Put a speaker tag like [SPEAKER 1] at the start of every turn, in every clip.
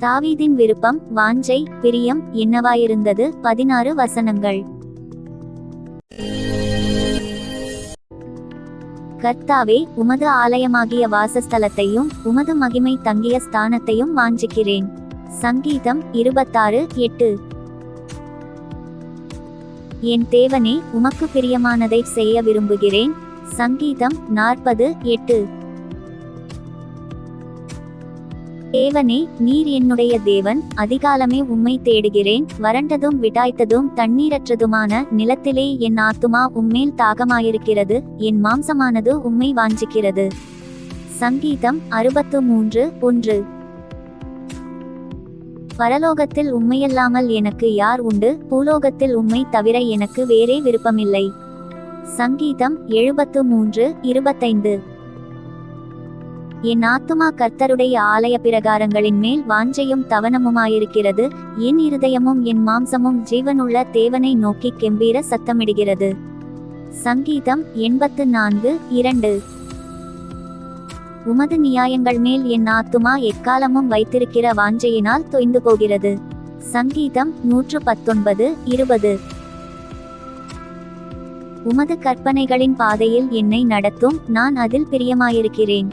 [SPEAKER 1] தாவீதின் விருப்பம், வாஞ்சை, பிரியம் என்னவாயிருந்தது? 16 வசனங்கள். கர்த்தாவே, உமது ஆலயமாகிய வாசஸ்தலத்தையும் உமது மகிமை தங்கிய ஸ்தானத்தையும் வாஞ்சிக்கிறேன். சங்கீதம் 26:8. என் தேவனே, உமக்கு பிரியமானதை செய்ய விரும்புகிறேன். சங்கீதம் 40:8. தேவனே, நீர் என்னுடைய தேவன், அதிகாலமே உம்மை தேடுகிறேன். வறண்டதும் விடாய்த்ததும் தண்ணீரற்றதுமான நிலத்திலே என் ஆத்துமா உம்மேல் தாகமாயிருக்கிறது, என் மாம்சமானது உம்மை வாஞ்சிக்கிறது. சங்கீதம் 63:1. பரலோகத்தில் உம்மையல்லாமல் எனக்கு யார் உண்டு? பூலோகத்தில் உம்மை தவிர எனக்கு வேறே விருப்பமில்லை. சங்கீதம் 73:25. என் ஆத்துமா கர்த்தருடைய ஆலய பிரகாரங்களின் மேல் வாஞ்சையும் தவனமுமாயிருக்கிறது. என் இருதயமும் என் மாம்சமும் ஜீவனுள்ள தேவனை நோக்கி கெம்பீர சத்தமிடுகிறது. சங்கீதம் 84:2. உமது நியாயங்கள் மேல் என் ஆத்துமா எக்காலமும் வைத்திருக்கிற வாஞ்சையினால் தொய்ந்து போகிறது. சங்கீதம் 119:20. உமது கற்பனைகளின் பாதையில் என்னை நடத்தும், நான் அதில் பிரியமாயிருக்கிறேன்.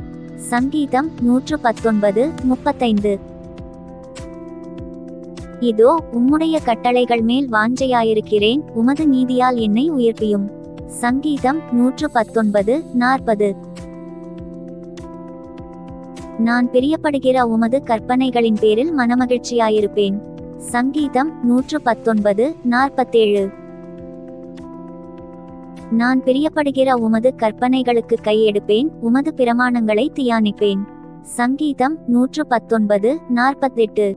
[SPEAKER 1] சங்கீதம் 119:35. இதோ, உம்முடைய கட்டளைகள் மேல் வாஞ்சையாயிருக்கிறேன், உமது நீதியால் என்னை உயிர்ப்பியும். சங்கீதம் 119:40. நான் பிரியப்படுகிற உமது கற்பனைகளின் பேரில் மனமகிழ்ச்சியாயிருப்பேன். சங்கீதம் 119:47. நான் பிரியப்படுகிற உமது கற்பனைகளுக்கு கையெடுப்பேன், உமது பிரமாணங்களை தியானிப்பேன். சங்கீதம் 119:48.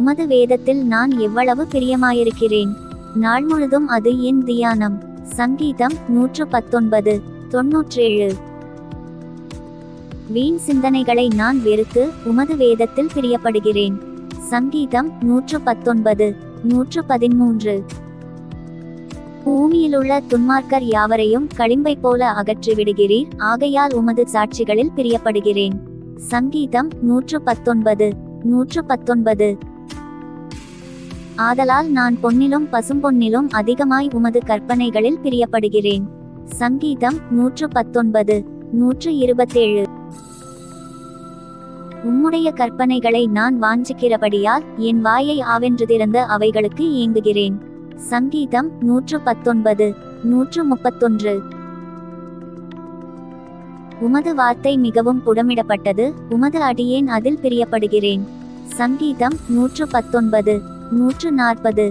[SPEAKER 1] உமது வேதத்தில் நான் எவ்வளவு பிரியமாயிருக்கிறேன், நாள் முழுதும் அது என் தியானம். சங்கீதம் 119:97. வீண் சிந்தனைகளை நான் வெறுத்து உமது வேதத்தில் பிரியப்படுகிறேன். சங்கீதம் 119:113. பூமியிலுள்ள துன்மார்க்கர் யாவரையும் களிம்பை போல அகற்றிவிடுகிறீர், ஆகையால் உமது சாட்சிகளில் பிரியப்படுகிறேன். சங்கீதம் 119:119. ஆதலால் நான் பொன்னிலும் பசும்பொன்னிலும் அதிகமாய் உமது கற்பனைகளில் பிரியப்படுகிறேன். சங்கீதம் 119:127. உம்முடைய கற்பனைகளை நான் வாஞ்சிக்கிறபடியால் என் வாயை ஆவென்று திறந்த அவைகளுக்கு ஏங்குகிறேன். சங்கீதம் 119:131. உமது வார்த்தை மிகவும் புடமிடப்பட்டது, உமது அடியேன் அதில் பிரியப்படுகிறேன். சங்கீதம் 119:140.